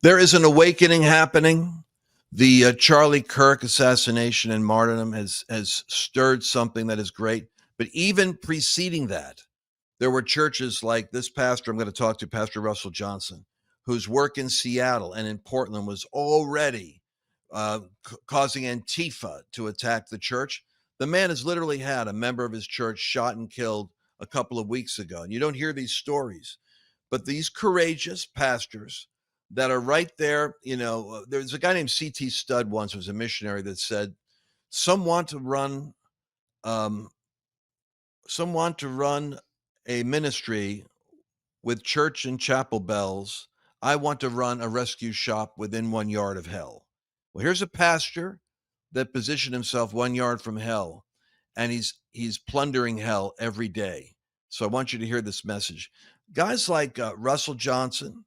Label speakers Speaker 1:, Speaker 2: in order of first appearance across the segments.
Speaker 1: There is an awakening happening. The Charlie Kirk assassination and martyrdom has stirred something that is great. But even preceding that, there were churches like this pastor I'm going to talk to, Pastor Russell Johnson, whose work in Seattle and in Portland was already causing Antifa to attack the church. The man has literally had a member of his church shot and killed a couple of weeks ago. And you don't hear these stories, but these courageous pastors that are right there, there's a guy named C.T. Studd once was a missionary that said, some want to run um, some want to run a ministry with church and chapel bells. I want to run a rescue shop within 1 yard of hell. Well, here's a pastor that positioned himself 1 yard from hell, and he's plundering hell every day. So I want you to hear this message. Guys like Russell Johnson,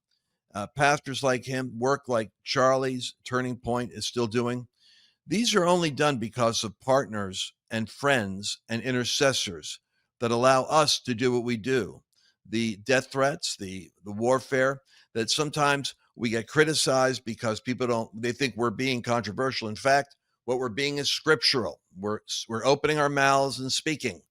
Speaker 1: pastors like him, work like Charlie's Turning Point is still doing. These are only done because of partners and friends and intercessors that allow us to do what we do. The death threats, the warfare, that sometimes we get criticized because they think we're being controversial. In fact, what we're being is scriptural. We're opening our mouths and speaking,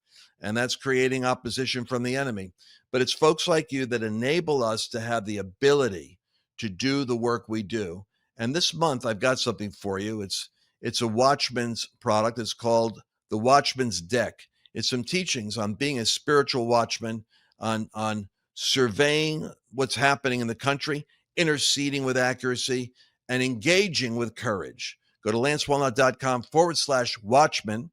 Speaker 1: and that's creating opposition from the enemy. But it's folks like you that enable us to have the ability to do the work we do. And this month, I've got something for you. It's a Watchman's product. It's called the Watchman's Deck. It's some teachings on being a spiritual watchman, on surveying what's happening in the country, interceding with accuracy, and engaging with courage. Go to lancewallnau.com/watchman,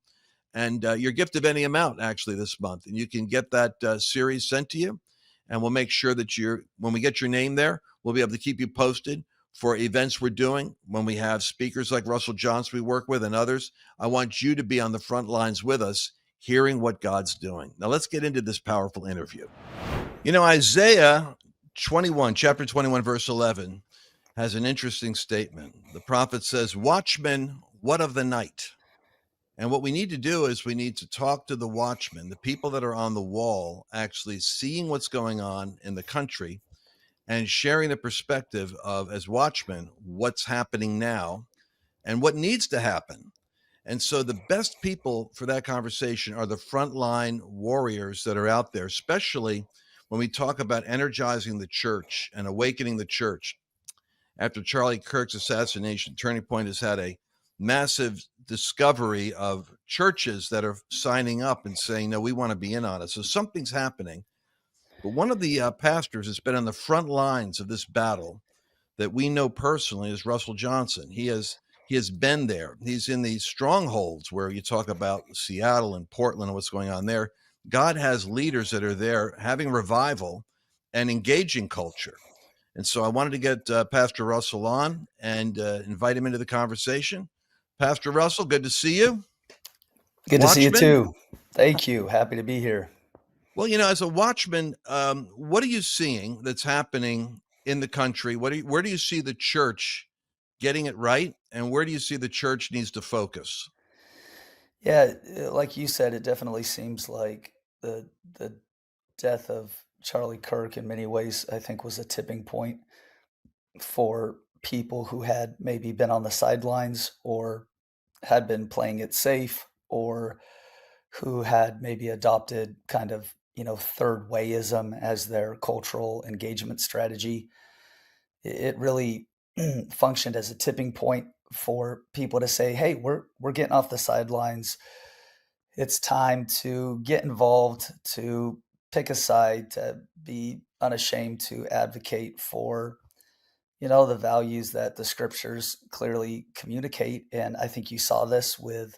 Speaker 1: and your gift of any amount actually this month. And you can get that series sent to you. And we'll make sure that when we get your name there, we'll be able to keep you posted for events we're doing. When we have speakers like Russell Johnson we work with and others, I want you to be on the front lines with us, hearing what God's doing. Now let's get into this powerful interview. Isaiah 21, chapter 21, verse 11, has an interesting statement. The prophet says, "Watchmen, what of the night?" And what we need to do is we need to talk to the watchmen, the people that are on the wall, actually seeing what's going on in the country and sharing the perspective of, as watchmen, what's happening now and what needs to happen. And so the best people for that conversation are the frontline warriors that are out there, especially when we talk about energizing the church and awakening the church. After Charlie Kirk's assassination, Turning Point has had a massive discovery of churches that are signing up and saying, no, we want to be in on it. So something's happening. But one of the pastors that's been on the front lines of this battle that we know personally is Russell Johnson. He has been there. He's in these strongholds where you talk about Seattle and Portland and what's going on there. God has leaders that are there having revival and engaging culture. And so I wanted to get Pastor Russell on and invite him into the conversation. Pastor Russell, good to see you.
Speaker 2: Good to see you
Speaker 1: Watchman.
Speaker 2: too. Thank you. Happy to be here.
Speaker 1: Well, as a watchman, what are you seeing that's happening in the country? Where do you see the church getting it right, and where do you see the church needs to focus?
Speaker 2: Yeah, like you said, it definitely seems like the death of Charlie Kirk in many ways, I think, was a tipping point for people who had maybe been on the sidelines or had been playing it safe or who had maybe adopted kind of, third wayism as their cultural engagement strategy. It really functioned as a tipping point for people to say, "Hey, we're getting off the sidelines. It's time to get involved, to pick a side, to be unashamed to advocate for, the values that the scriptures clearly communicate." And I think you saw this with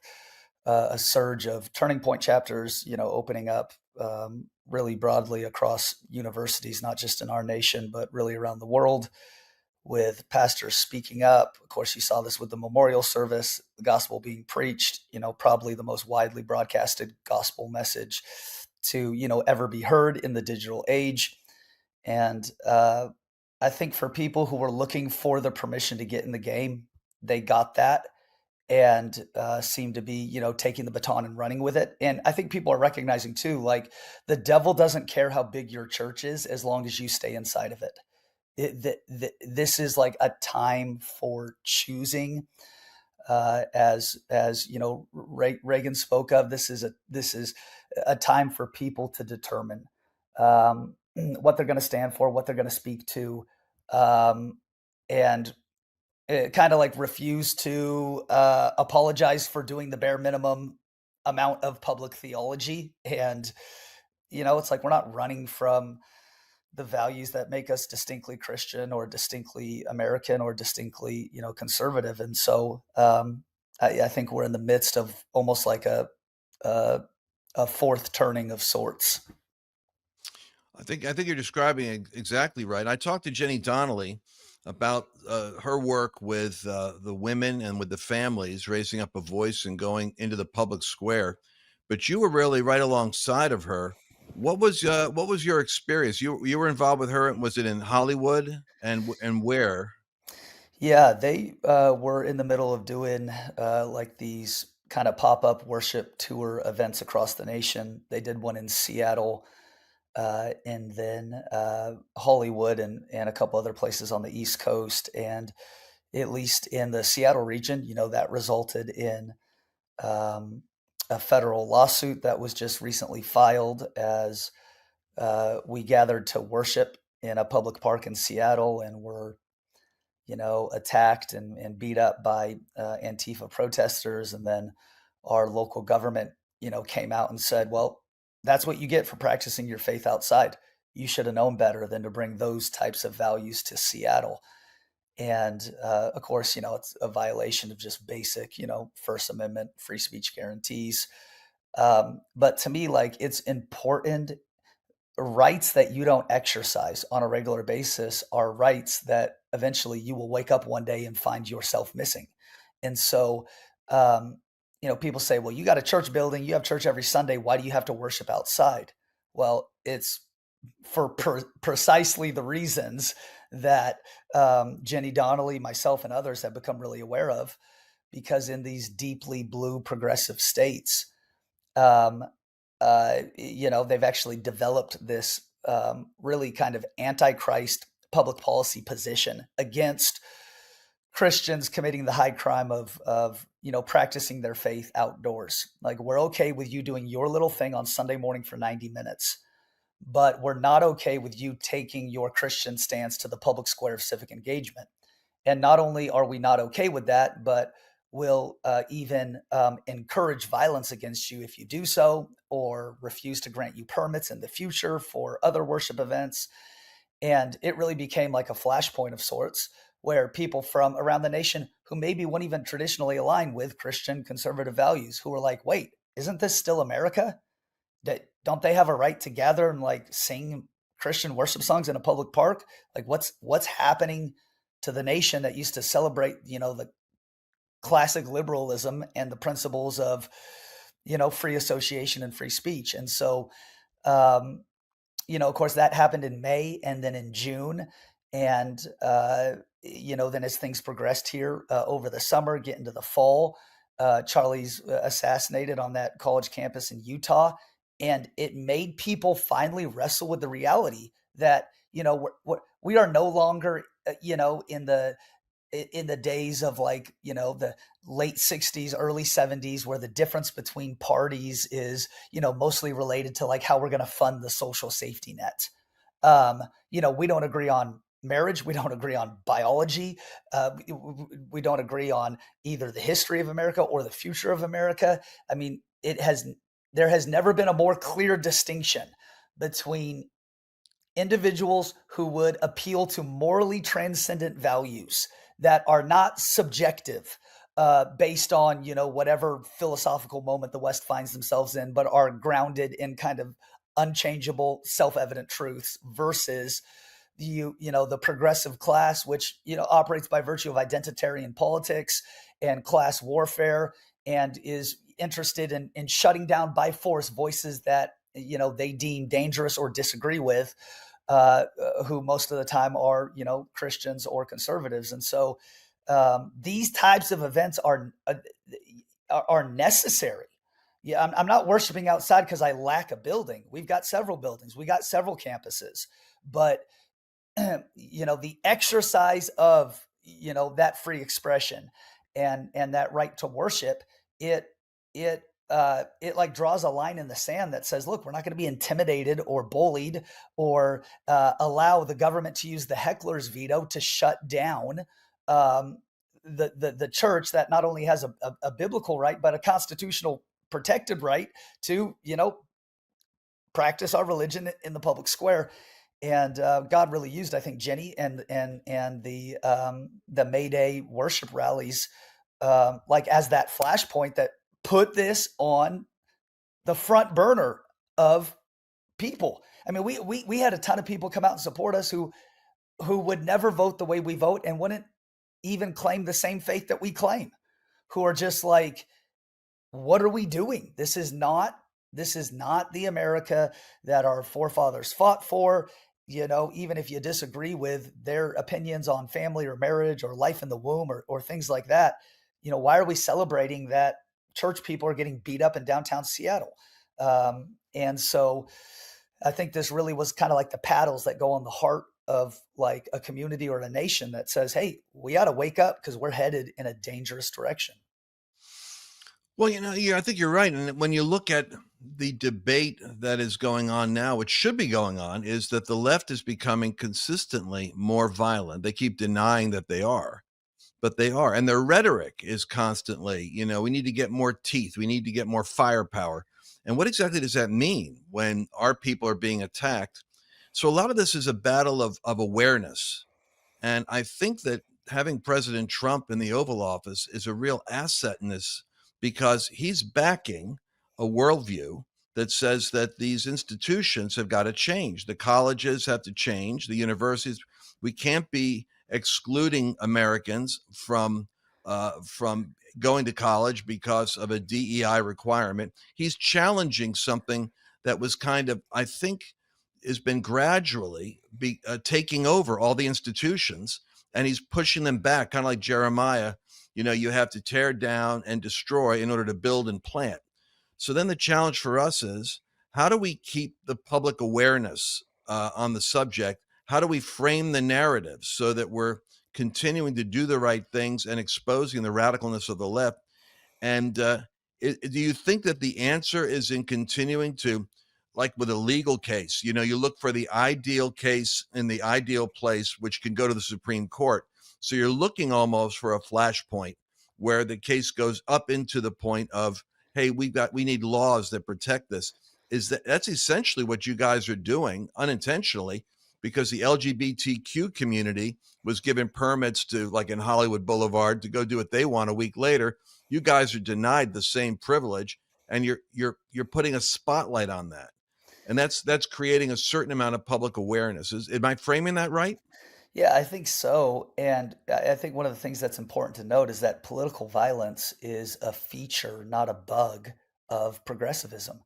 Speaker 2: a surge of Turning Point chapters, opening up really broadly across universities, not just in our nation, but really around the world, with pastors speaking up. Of course, you saw this with the memorial service, the gospel being preached, probably the most widely broadcasted gospel message to, ever be heard in the digital age. And I think for people who were looking for the permission to get in the game, they got that and seem to be, taking the baton and running with it. And I think people are recognizing too, like the devil doesn't care how big your church is as long as you stay inside of it. this is like a time for choosing, as you know, Reagan spoke of. This is a time for people to determine what they're going to stand for, what they're going to speak to, and kind of like refuse to apologize for doing the bare minimum amount of public theology. And it's like we're not running from the values that make us distinctly Christian or distinctly American or distinctly, conservative. And so I think we're in the midst of almost like a, a fourth turning of sorts.
Speaker 1: I think you're describing it exactly right. I talked to Jenny Donnelly about her work with the women and with the families, raising up a voice and going into the public square. But you were really right alongside of her. What was your experience? You were involved with her. Was it in Hollywood and where?
Speaker 2: Yeah, they were in the middle of doing like these kind of pop up worship tour events across the nation. They did one in Seattle, and then Hollywood, and a couple other places on the East Coast. And at least in the Seattle region, that resulted in um, a federal lawsuit that was just recently filed as we gathered to worship in a public park in Seattle and were, attacked and beat up by Antifa protesters. And then our local government, came out and said, well, that's what you get for practicing your faith outside. You should have known better than to bring those types of values to Seattle. And of course, it's a violation of just basic, First Amendment free speech guarantees. But to me, like, it's important. Rights that you don't exercise on a regular basis are rights that eventually you will wake up one day and find yourself missing. And so, people say, well, you got a church building, you have church every Sunday. Why do you have to worship outside? Well, it's for precisely the reasons that Jenny Donnelly, myself, and others have become really aware of, because in these deeply blue progressive states, um, they've actually developed this really kind of antichrist public policy position against Christians committing the high crime of practicing their faith outdoors. Like, we're okay with you doing your little thing on Sunday morning for 90 minutes, but we're not okay with you taking your Christian stance to the public square of civic engagement. And not only are we not okay with that, but will even encourage violence against you if you do so, or refuse to grant you permits in the future for other worship events. And it really became like a flashpoint of sorts, where people from around the nation who maybe wouldn't even traditionally align with Christian conservative values, who were like, wait, isn't this still America? Don't they have a right to gather and like sing Christian worship songs in a public park? Like, what's happening to the nation that used to celebrate, the classic liberalism and the principles of, free association and free speech? And so, um, of course, that happened in May and then in June. And, then as things progressed here over the summer, get into the fall, Charlie's assassinated on that college campus in Utah. And it made people finally wrestle with the reality that, we are no longer, in the days of, like, the late 60s, early 70s, where the difference between parties is, mostly related to like how we're going to fund the social safety net. We don't agree on marriage. We don't agree on biology. We don't agree on either the history of America or the future of America. I mean, there has never been a more clear distinction between individuals who would appeal to morally transcendent values that are not subjective, based on, whatever philosophical moment the West finds themselves in, but are grounded in kind of unchangeable, self-evident truths, versus the progressive class, which operates by virtue of identitarian politics and class warfare, and is interested in shutting down by force voices that they deem dangerous or disagree with, who most of the time are Christians or conservatives. And so these types of events are necessary. Yeah, I'm not worshiping outside because I lack a building. We've got several buildings, we got several campuses, but the exercise of, that free expression and that right to worship, it, it like draws a line in the sand that says, look, we're not going to be intimidated or bullied or allow the government to use the heckler's veto to shut down um, the church that not only has a biblical right, but a constitutional protected right to, practice our religion in the public square. And God really used, I think, Jenny and the May Day worship rallies like as that flashpoint that put this on the front burner of people. I mean, we had a ton of people come out and support us who would never vote the way we vote and wouldn't even claim the same faith that we claim, who are just like, what are we doing? This is not the America that our forefathers fought for. Even if you disagree with their opinions on family or marriage or life in the womb or things like that, why are we celebrating that church people are getting beat up in downtown Seattle? And so I think this really was kind of like the paddles that go on the heart of like a community or a nation that says, hey, we got to wake up because we're headed in a dangerous direction.
Speaker 1: Well, I think you're right. And when you look at the debate that is going on now, which should be going on, is that the left is becoming consistently more violent. They keep denying that they are, but they are. And their rhetoric is constantly, we need to get more teeth. We need to get more firepower. And what exactly does that mean when our people are being attacked? So a lot of this is a battle of awareness. And I think that having President Trump in the Oval Office is a real asset in this because he's backing a worldview that says that these institutions have got to change. The colleges have to change, the universities. We can't be excluding Americans from going to college because of a DEI requirement. He's challenging something that was kind of, I think, has been gradually taking over all the institutions, and he's pushing them back, kind of like Jeremiah. You have to tear down and destroy in order to build and plant. So then the challenge for us is, how do we keep the public awareness on the subject? How do we frame the narrative so that we're continuing to do the right things and exposing the radicalness of the left? And do you think that the answer is in continuing to, like with a legal case, you look for the ideal case in the ideal place, which can go to the Supreme Court. So you're looking almost for a flashpoint where the case goes up into the point of, hey, we need laws that protect this. That's essentially what you guys are doing unintentionally, because the LGBTQ community was given permits to, like in Hollywood Boulevard, to go do what they want a week later. You guys are denied the same privilege, and you're putting a spotlight on that. And that's creating a certain amount of public awareness. Am I framing that right?
Speaker 2: Yeah, I think so. And I think one of the things that's important to note is that political violence is a feature, not a bug of progressivism.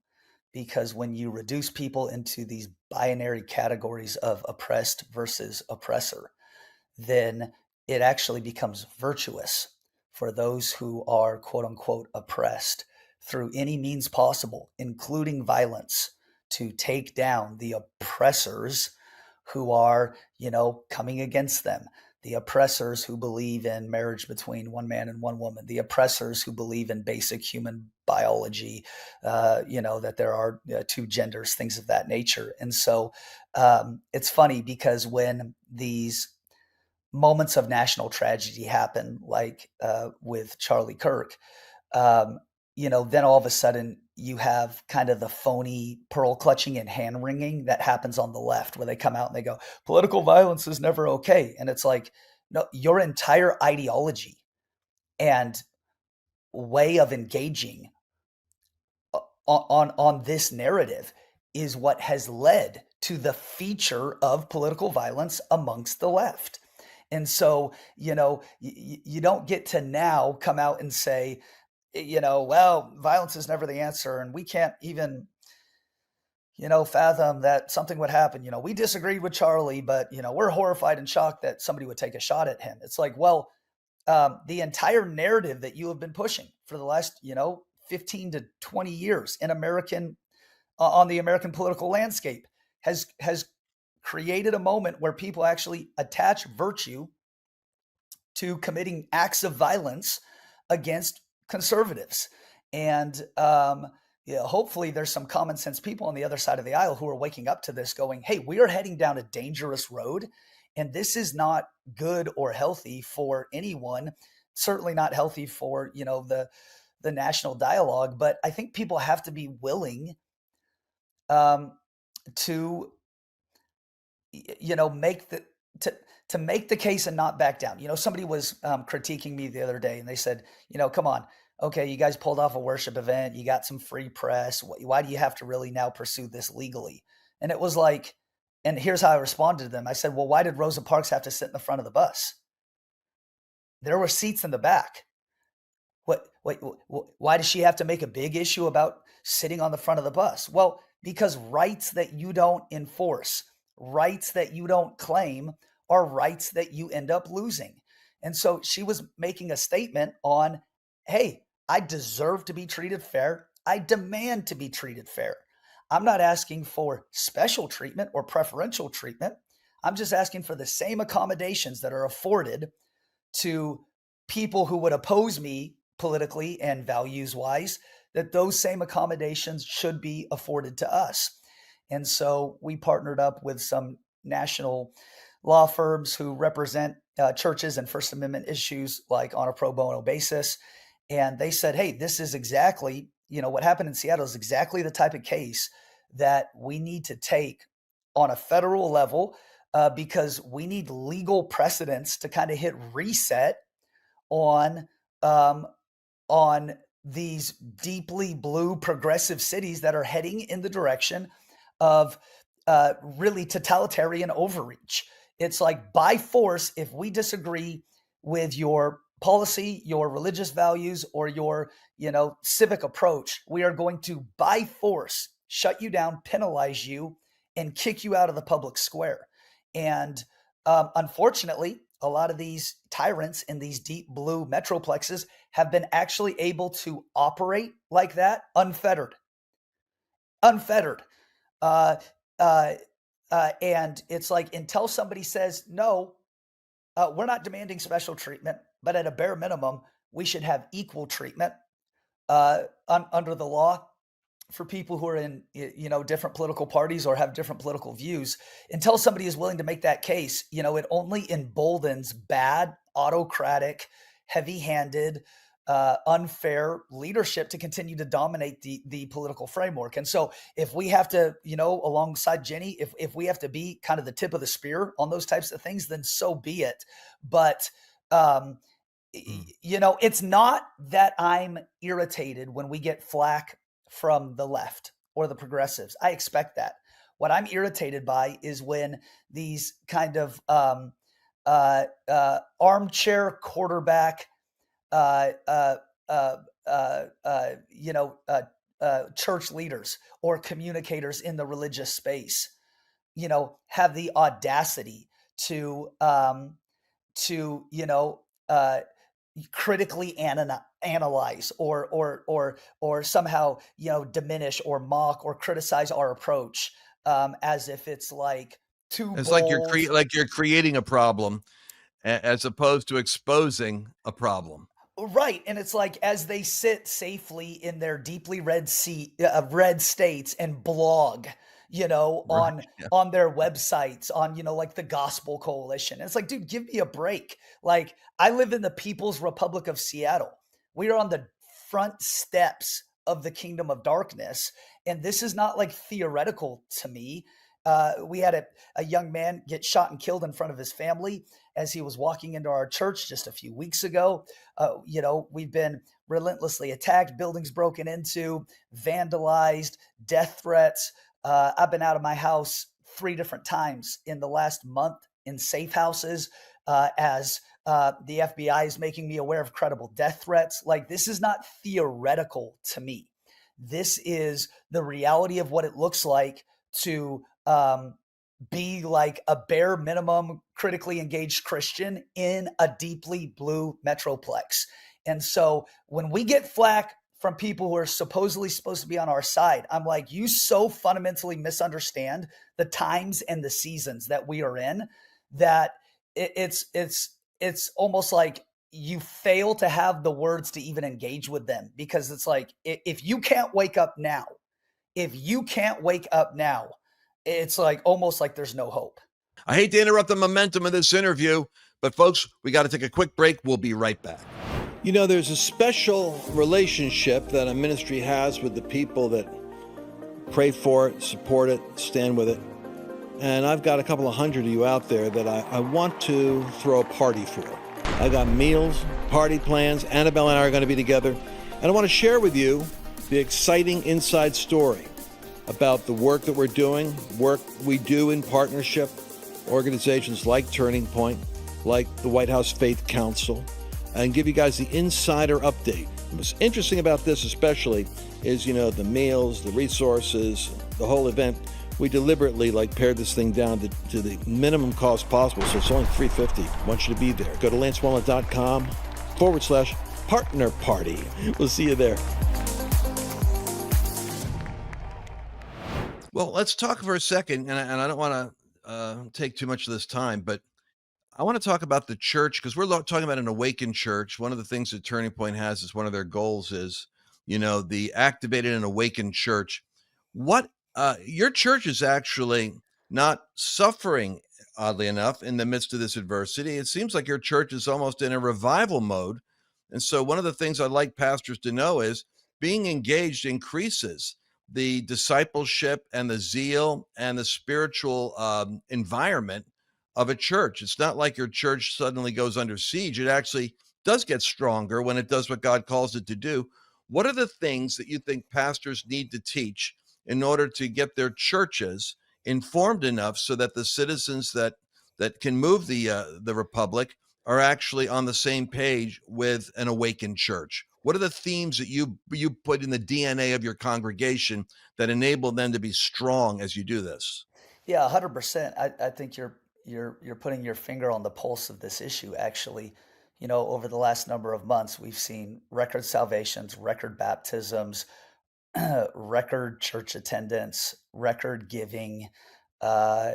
Speaker 2: Because when you reduce people into these binary categories of oppressed versus oppressor, then it actually becomes virtuous for those who are quote unquote oppressed through any means possible, including violence, to take down the oppressors who are, coming against them. The oppressors who believe in marriage between one man and one woman, the oppressors who believe in basic human biology, that there are two genders, things of that nature. And so it's funny because when these moments of national tragedy happen, like with Charlie Kirk, um, then all of a sudden you have kind of the phony pearl clutching and hand wringing that happens on the left, where they come out and they go, political violence is never okay. And it's like, no, your entire ideology and way of engaging on this narrative is what has led to the feature of political violence amongst the left. And so, you don't get to now come out and say, well, violence is never the answer, and we can't even, fathom that something would happen. We disagreed with Charlie, but, we're horrified and shocked that somebody would take a shot at him. It's like, well, the entire narrative that you have been pushing for the last, 15 to 20 years in on the American political landscape has created a moment where people actually attach virtue to committing acts of violence against conservatives. And yeah, hopefully there's some common sense people on the other side of the aisle who are waking up to this going, hey, we are heading down a dangerous road. And this is not good or healthy for anyone, certainly not healthy for, the national dialogue. But I think people have to be willing to make to make the case and not back down. Somebody was critiquing me the other day, and they said, come on, okay, you guys pulled off a worship event, you got some free press. Why do you have to really now pursue this legally? And it was like, and here's how I responded to them. I said, well, why did Rosa Parks have to sit in the front of the bus? There were seats in the back. Why does she have to make a big issue about sitting on the front of the bus? Well, because rights that you don't enforce, rights that you don't claim, are rights that you end up losing. And so she was making a statement on, hey, I deserve to be treated fair. I demand to be treated fair. I'm not asking for special treatment or preferential treatment. I'm just asking for the same accommodations that are afforded to people who would oppose me politically and values wise, that those same accommodations should be afforded to us. And so we partnered up with some national law firms who represent churches and First Amendment issues, like on a pro bono basis. And they said, hey, this is exactly, what happened in Seattle is exactly the type of case that we need to take on a federal level, because we need legal precedents to kind of hit reset on these deeply blue progressive cities that are heading in the direction of really totalitarian overreach. It's like, by force, if we disagree with your policy, your religious values, or your civic approach, we are going to, by force, shut you down, penalize you, and kick you out of the public square. And unfortunately, a lot of these tyrants in these deep blue metroplexes have been actually able to operate like that, unfettered. And it's like, until somebody says, no, we're not demanding special treatment, but at a bare minimum, we should have equal treatment under the law for people who are in, different political parties or have different political views. Until somebody is willing to make that case, it only emboldens bad, autocratic, heavy-handed, unfair leadership to continue to dominate the political framework. And so if we have to, alongside Jenny, if we have to be kind of the tip of the spear on those types of things, then so be it. But it's not that I'm irritated when we get flack from the left or the progressives. I expect that. What I'm irritated by is when these kind of armchair quarterback, church leaders or communicators in the religious space, have the audacity to critically analyze or somehow diminish or mock or criticize our approach, as if it's like too
Speaker 1: It's
Speaker 2: bold.
Speaker 1: like you're creating a problem as opposed to exposing a problem.
Speaker 2: Right. And it's like, as they sit safely in their deeply red states and blog, on their websites, on, like the Gospel Coalition. And it's like, dude, give me a break. Like, I live in the People's Republic of Seattle. We are on the front steps of the kingdom of darkness. And this is not like theoretical to me. We had a young man get shot and killed in front of his family as he was walking into our church just a few weeks ago. We've been relentlessly attacked, buildings broken into, vandalized, death threats. I've been out of my house 3 different times in the last month in safe houses, as the FBI is making me aware of credible death threats. Like, this is not theoretical to me. This is the reality of what it looks like to be like a bare minimum critically engaged Christian in a deeply blue metroplex. And so when we get flack from people who are supposedly supposed to be on our side. I'm like, you so fundamentally misunderstand the times and the seasons that we are in that it's almost like you fail to have the words to even engage with them, because it's like, if you can't wake up now, it's like almost like there's no hope.
Speaker 1: I hate to interrupt the momentum of this interview, but folks, we got to take a quick break. We'll be right back. You know, there's a special relationship that a ministry has with the people that pray for it, support it, stand with it. And I've got a couple of hundred of you out there that I want to throw a party for. I got meals, party plans. Annabelle and I are going to be together. And I want to share with you the exciting inside story about the work that we're doing, work we do in partnership, organizations like Turning Point, like the White House Faith Council, and give you guys the insider update. What's interesting about this especially is, you know, the meals, the resources, the whole event. We deliberately pared this thing down to the minimum cost possible, so it's only $350. I want you to be there. Go to lancewallnau.com/partner party. We'll see you there. Well, let's talk for a second, and I don't want to take too much of this time, but I want to talk about the church, because we're talking about an awakened church. One of the things that Turning Point has is one of their goals is, you know, the activated and awakened church. What your church is actually not suffering, oddly enough, in the midst of this adversity. It seems like your church is almost in a revival mode. And so one of the things I'd like pastors to know is being engaged increases the discipleship and the zeal and the spiritual environment of a church. It's not like your church suddenly goes under siege. It actually does get stronger when it does what God calls it to do. What are the things that you think pastors need to teach in order to get their churches informed enough so that the citizens that can move the republic are actually on the same page with an awakened church? What are the themes that you put in the DNA of your congregation that enable them to be strong as you do this?
Speaker 2: Yeah, 100%. I think you're putting your finger on the pulse of this issue, actually. You know, over the last number of months, we've seen record salvations, record baptisms, record church attendance, record giving, uh,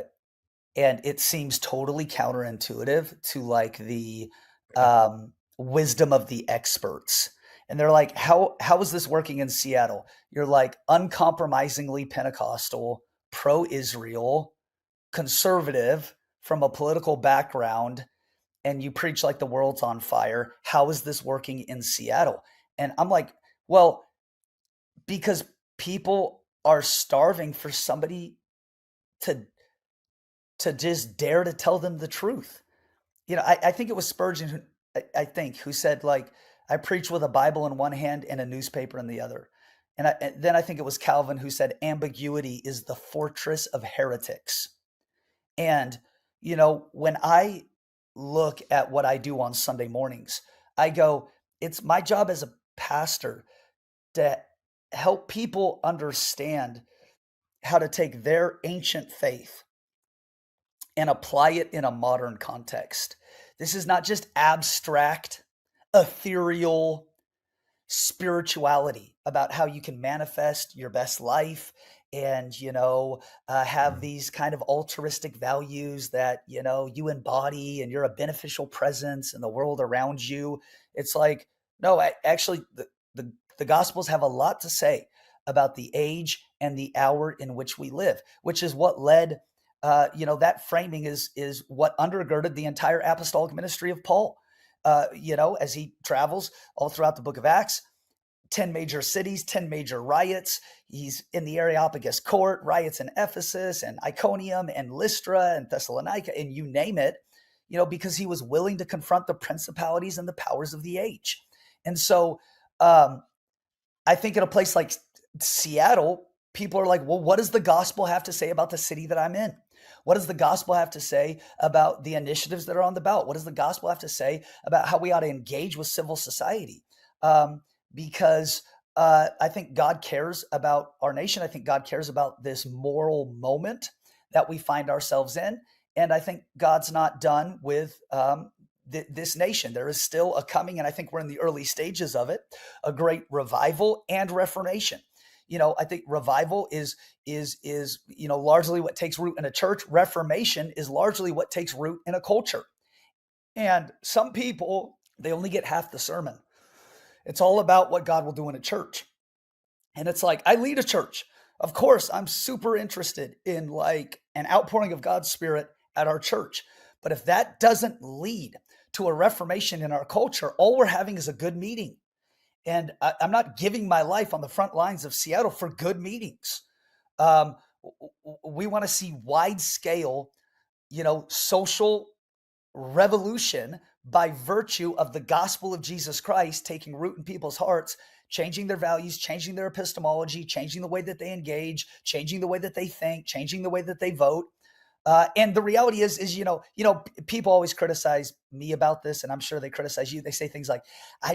Speaker 2: and it seems totally counterintuitive to the wisdom of the experts. And they're like, how is this working in Seattle? You're like uncompromisingly Pentecostal, pro-Israel, conservative from a political background, and you preach like the world's on fire. How is this working in Seattle? And I'm like, well, because people are starving for somebody to just dare to tell them the truth. You know, I think it was Spurgeon who said, like, I preach with a Bible in one hand and a newspaper in the other. And then I think it was Calvin who said, ambiguity is the fortress of heretics. And, you know, when I look at what I do on Sunday mornings, I go, it's my job as a pastor to help people understand how to take their ancient faith and apply it in a modern context. This is not just abstract, ethereal spirituality about how you can manifest your best life and, have these kind of altruistic values that, you embody, and you're a beneficial presence in the world around you. It's like, no, actually, the Gospels have a lot to say about the age and the hour in which we live, which is what led, that framing is what undergirded the entire apostolic ministry of Paul, as he travels all throughout the book of Acts. 10 major cities, 10 major riots. He's in the Areopagus court, riots in Ephesus and Iconium and Lystra and Thessalonica, and you name it, because he was willing to confront the principalities and the powers of the age. And so I think in a place like Seattle, people are like, well, what does the gospel have to say about the city that I'm in? What does the gospel have to say about the initiatives that are on the ballot? What does the gospel have to say about how we ought to engage with civil society? Because I think God cares about our nation. I think God cares about this moral moment that we find ourselves in. And I think God's not done with this nation. There is still a coming, and I think we're in the early stages of it, a great revival and reformation. I think revival is largely what takes root in a church. Reformation is largely what takes root in a culture. And some people, they only get half the sermon. It's all about what God will do in a church. And it's like, I lead a church. Of course, I'm super interested in like an outpouring of God's Spirit at our church. But if that doesn't lead to a reformation in our culture, all we're having is a good meeting. And I'm not giving my life on the front lines of Seattle for good meetings. Um, we want to see wide scale, social revolution by virtue of the gospel of Jesus Christ taking root in people's hearts, changing their values, changing their epistemology, changing the way that they engage, changing the way that they think, changing the way that they vote. And the reality is, people always criticize me about this, and I'm sure they criticize you. They say things like, I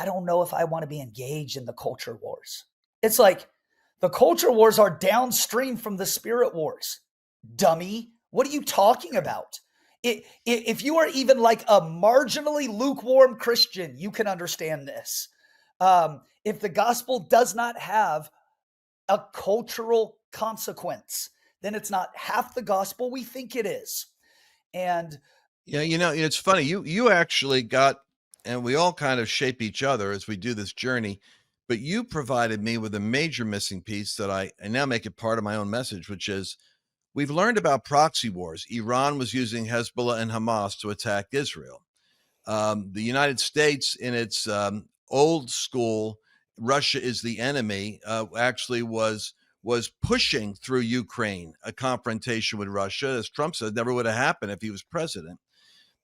Speaker 2: don't know if I want to be engaged in the culture wars. It's like the culture wars are downstream from the spirit wars. Dummy. What are you talking about? If you are even like a marginally lukewarm Christian, you can understand this. If the gospel does not have a cultural consequence, then it's not half the gospel we think it is. And
Speaker 1: yeah, it's funny. You actually got, and we all kind of shape each other as we do this journey, but you provided me with a major missing piece that I now make it part of my own message, which is we've learned about proxy wars. Iran was using Hezbollah and Hamas to attack Israel. The United States, in its old school, Russia is the enemy, actually was pushing through Ukraine a confrontation with Russia, as Trump said, never would have happened if he was president.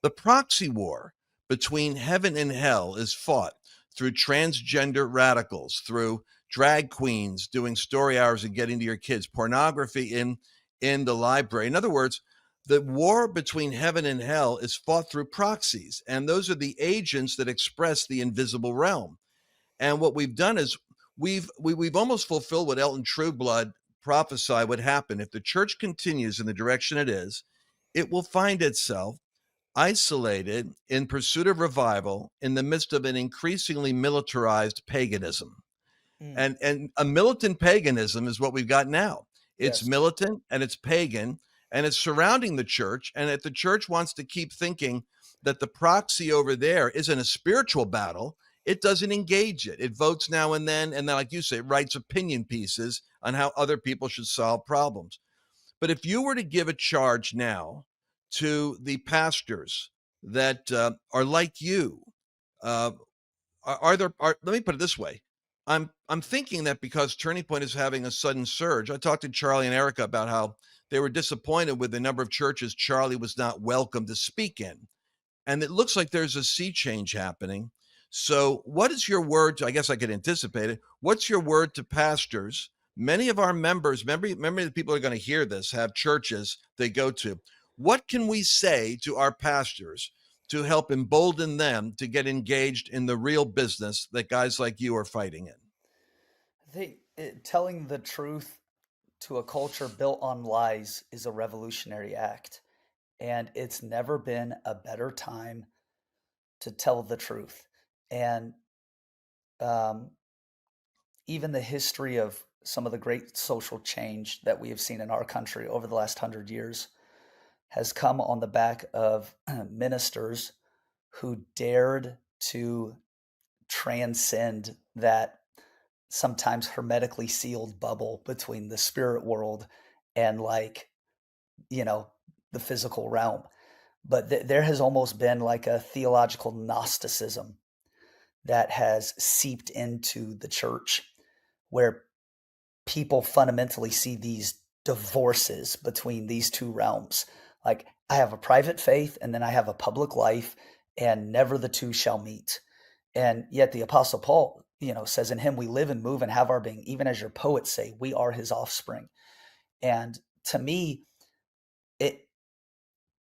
Speaker 1: The proxy war between heaven and hell is fought through transgender radicals, through drag queens doing story hours and getting to your kids, pornography in the library. In other words, the war between heaven and hell is fought through proxies, and those are the agents that express the invisible realm. And what we've done is we've almost fulfilled what Elton Trueblood prophesied would happen if the church continues in the direction it is. It will find itself isolated in pursuit of revival in the midst of an increasingly militarized paganism. And a militant paganism is what we've got now. It's
Speaker 2: yes,
Speaker 1: militant and it's pagan and it's surrounding the church. And if the church wants to keep thinking that the proxy over there isn't a spiritual battle, it doesn't engage it. It votes now and then, like you say, it writes opinion pieces on how other people should solve problems. But if you were to give a charge now to the pastors that are like you, uh, let me put it this way. I'm thinking that because Turning Point is having a sudden surge. I talked to Charlie and Erica about how they were disappointed with the number of churches Charlie was not welcome to speak in. And it looks like there's a sea change happening. So what is your word to, I guess I could anticipate it. What's your word to pastors? Many of our members, remember the people are going to hear this, have churches they go to. What can we say to our pastors to help embolden them to get engaged in the real business that guys like you are fighting in?
Speaker 2: I think telling the truth to a culture built on lies is a revolutionary act. And it's never been a better time to tell the truth. And um, even the history of some of the great social change that we have seen in our country over the last 100 years has come on the back of ministers who dared to transcend that sometimes hermetically sealed bubble between the spirit world and you know the physical realm. But there has almost been like a theological Gnosticism that has seeped into the church where people fundamentally see these divorces between these two realms. Like, I have a private faith and then I have a public life, and never the two shall meet. And yet the Apostle Paul, says, in him we live and move and have our being, even as your poets say, we are his offspring. And to me, it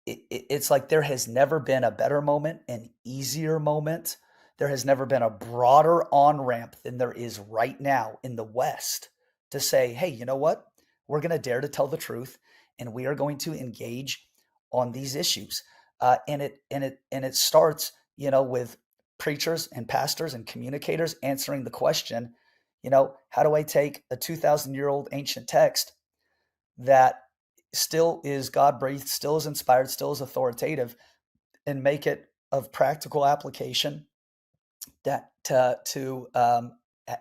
Speaker 2: it's like there has never been a better moment, an easier moment. There has never been a broader on ramp than there is right now in the West to say, hey, you know what? We're going to dare to tell the truth and we are going to engage on these issues. And it starts, with preachers and pastors and communicators answering the question, how do I take a 2,000-year-old ancient text that still is God breathed, still is inspired, still is authoritative, and make it of practical application that to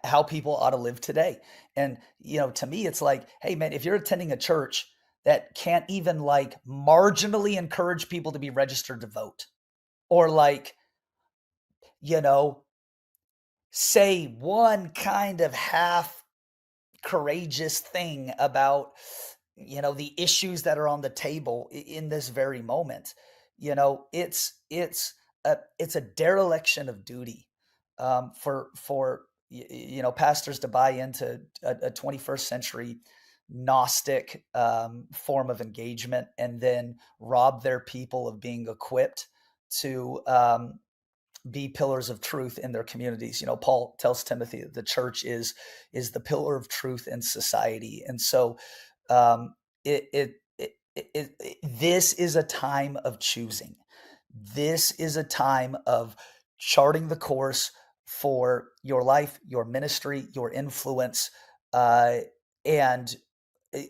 Speaker 2: how people ought to live today. And to me, it's like, hey man, if you're attending a church that can't even like marginally encourage people to be registered to vote, or like, you know, say one kind of half courageous thing about the issues that are on the table in this very moment, it's a dereliction of duty, for pastors to buy into a 21st century gnostic form of engagement, and then rob their people of being equipped to be pillars of truth in their communities. Paul tells Timothy that the church is the pillar of truth in society. And so um, this is a time of choosing. This is a time of charting the course for your life, your ministry, your influence, and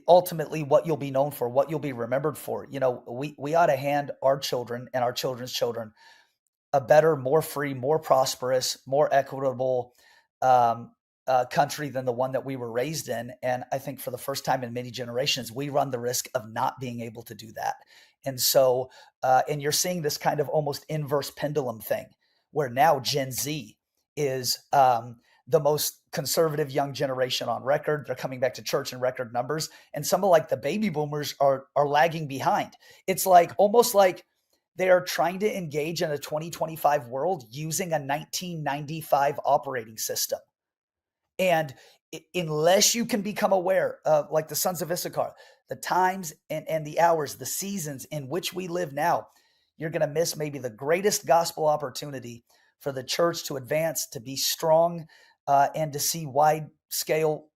Speaker 2: ultimately what you'll be known for, what you'll be remembered for. We ought to hand our children and our children's children a better, more free, more prosperous, more equitable country than the one that we were raised in. And I think for the first time in many generations, we run the risk of not being able to do that. And so, and you're seeing this kind of almost inverse pendulum thing where now Gen Z is the most conservative young generation on record. They're coming back to church in record numbers. And some of like the baby boomers are lagging behind. It's like almost like they are trying to engage in a 2025 world using a 1995 operating system. And unless you can become aware of, like the sons of Issachar, the times and the hours, the seasons in which we live now, you're going to miss maybe the greatest gospel opportunity for the church to advance, to be strong, and to see wide scale,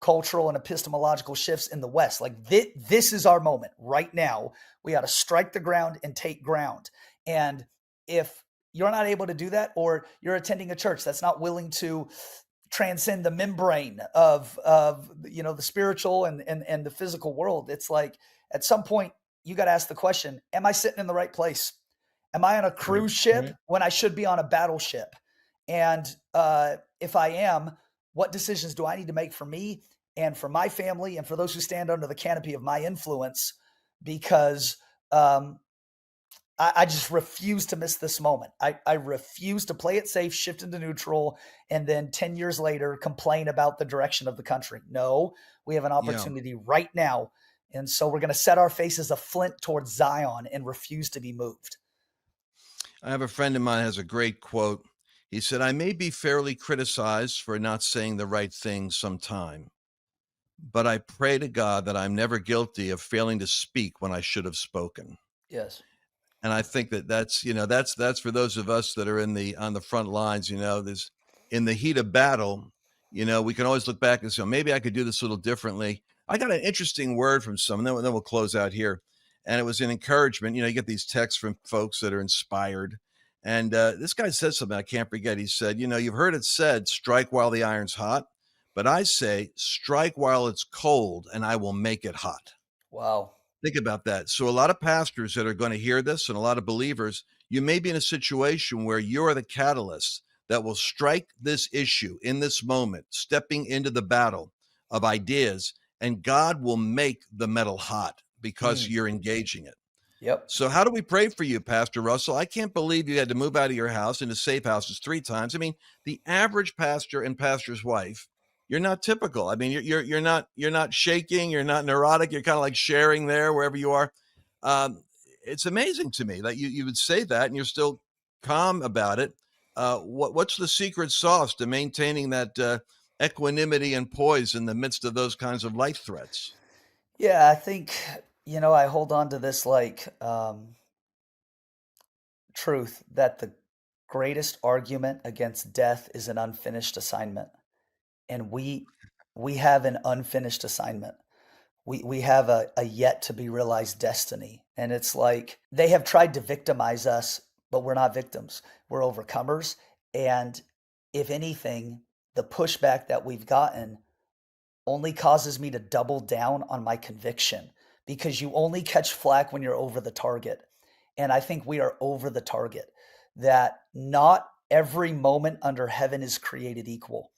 Speaker 2: cultural and epistemological shifts in the West. Like this is our moment right now. We got to strike the ground and take ground. And if you're not able to do that, or you're attending a church that's not willing to transcend the membrane of the spiritual and the physical world, it's like at some point you got to ask the question, am I sitting in the right place? Am I on a
Speaker 1: Right.
Speaker 2: cruise ship
Speaker 1: Right.
Speaker 2: when I should be on a battleship? And if I am, what decisions do I need to make for me and for my family and for those who stand under the canopy of my influence? Because um, I just refuse to miss this moment. I refuse to play it safe, shift into neutral, and then 10 years later complain about the direction of the country. No, we have an
Speaker 1: Yeah.
Speaker 2: opportunity right now. And so we're going to set our faces a flint towards Zion and refuse to be moved.
Speaker 1: I have a friend of mine has a great quote. He said, I may be fairly criticized for not saying the right thing sometime, but I pray to God that I'm never guilty of failing to speak when I should have spoken.
Speaker 2: Yes.
Speaker 1: And I think that that's for those of us that are in the on the front lines. There's in the heat of battle. We can always look back and say, maybe I could do this a little differently. I got an interesting word from someone. Then we'll close out here, and it was an encouragement. You get these texts from folks that are inspired, and this guy said something I can't forget. He said, you've heard it said, strike while the iron's hot, but I say, strike while it's cold, and I will make it hot.
Speaker 2: Wow.
Speaker 1: Think about that. So a lot of pastors that are going to hear this and a lot of believers, you may be in a situation where you're the catalyst that will strike this issue in this moment, stepping into the battle of ideas, and God will make the metal hot because
Speaker 2: Mm.
Speaker 1: you're engaging it.
Speaker 2: Yep.
Speaker 1: So how do we pray for you, Pastor Russell? I can't believe you had to move out of your house into safe houses 3 times. I mean, the average pastor and pastor's wife, you're not typical. I mean, you're not shaking, you're not neurotic, you're kind of like sharing there wherever you are. Um, it's amazing to me that you would say that and you're still calm about it. What's the secret sauce to maintaining that equanimity and poise in the midst of those kinds of life threats?
Speaker 2: Yeah, I think, I hold on to this like truth that the greatest argument against death is an unfinished assignment. And we have an unfinished assignment. we have a yet to be realized destiny. And it's like they have tried to victimize us, but we're not victims. We're overcomers. And if anything, the pushback that we've gotten only causes me to double down on my conviction, because you only catch flack when you're over the target. And I think we are over the target, that not every moment under heaven is created equal.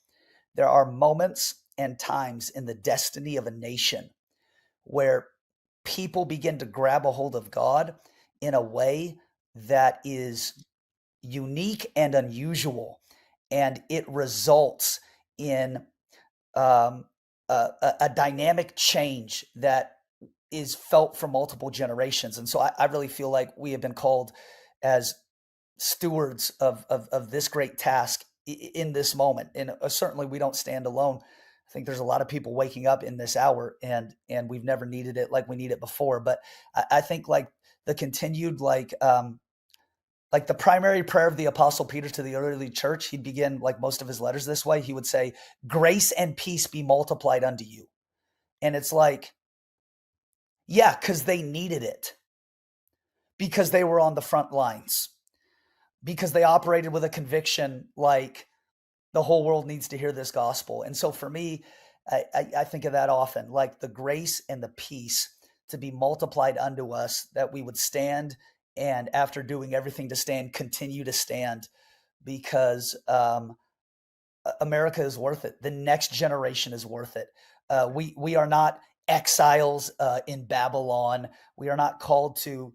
Speaker 2: There are moments and times in the destiny of a nation where people begin to grab a hold of God in a way that is unique and unusual. And it results in a dynamic change that is felt for multiple generations. And so I really feel like we have been called as stewards of this great task in this moment. And certainly we don't stand alone. I think there's a lot of people waking up in this hour, and we've never needed it like we need it before. But I think like the continued like the primary prayer of the Apostle Peter to the early church, he'd begin like most of his letters this way. He would say, "Grace and peace be multiplied unto you." And it's like, yeah, because they needed it, because they were on the front lines, because they operated with a conviction like the whole world needs to hear this gospel. And so for me, I think of that often, like the grace and the peace to be multiplied unto us, that we would stand, and after doing everything to stand, continue to stand, because America is worth it. The next generation is worth it. We are not exiles in Babylon. We are not called to,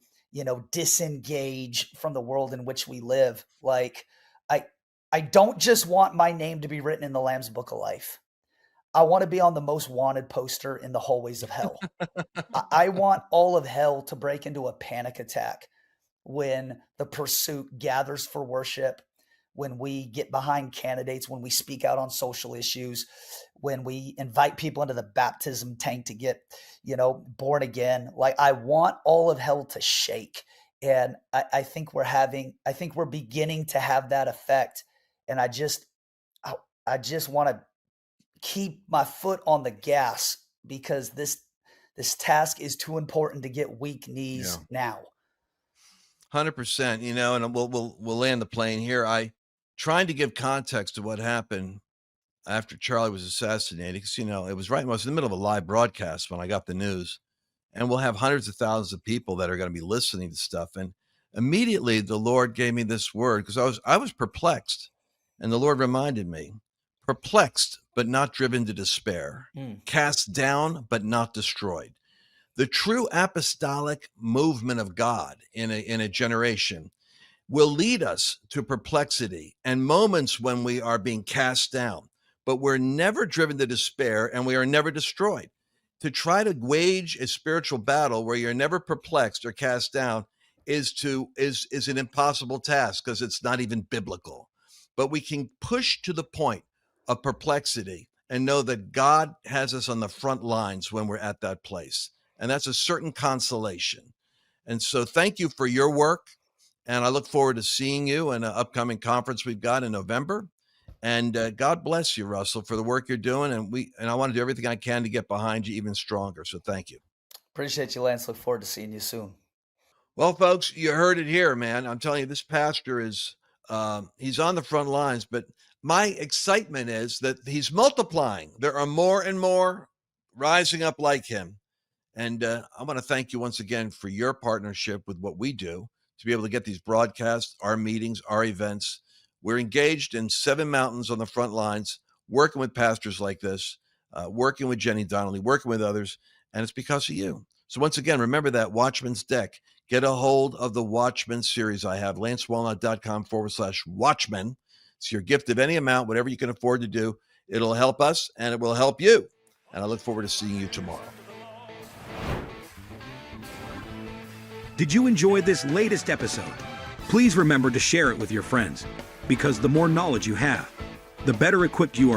Speaker 2: disengage from the world in which we live. Like I don't just want my name to be written in the Lamb's Book of Life. I want to be on the most wanted poster in the hallways of hell. I want all of hell to break into a panic attack when the pursuit gathers for worship, when we get behind candidates, when we speak out on social issues, when we invite people into the baptism tank to get, born again. Like I want all of hell to shake. And I think we're beginning to have that effect. And I just want to keep my foot on the gas, because this task is too important to get weak knees now.
Speaker 1: 100%, and we'll land the plane here. I trying to give context to what happened after Charlie was assassinated, because it was right. I was in the middle of a live broadcast when I got the news, and we'll have hundreds of thousands of people that are going to be listening to stuff. And immediately the Lord gave me this word, because I was perplexed, and the Lord reminded me, perplexed but not driven to despair, cast down but not destroyed. The true apostolic movement of God in a generation will lead us to perplexity and moments when we are being cast down, but we're never driven to despair, and we are never destroyed. To try to wage a spiritual battle where you're never perplexed or cast down is an impossible task, because it's not even biblical. But we can push to the point of perplexity and know that God has us on the front lines when we're at that place. And that's a certain consolation. And so thank you for your work. And I look forward to seeing you in an upcoming conference we've got in November. And God bless you, Russell, for the work you're doing. And I want to do everything I can to get behind you even stronger. So thank you.
Speaker 2: Appreciate you, Lance. Look forward to seeing you soon.
Speaker 1: Well, folks, you heard it here, man. I'm telling you, this pastor is, he's on the front lines, but my excitement is that he's multiplying. There are more and more rising up like him. And I want to thank you once again for your partnership with what we do to be able to get these broadcasts, our meetings, our events. We're engaged in 7 mountains on the front lines, working with pastors like this, working with Jenny Donnelly, working with others, and it's because of you. So once again, remember that Watchman's Deck. Get a hold of the Watchman series I have, lancewallnau.com/Watchman. It's your gift of any amount, whatever you can afford to do. It'll help us, and it will help you. And I look forward to seeing you tomorrow.
Speaker 3: Did you enjoy this latest episode? Please remember to share it with your friends, because the more knowledge you have, the better equipped you are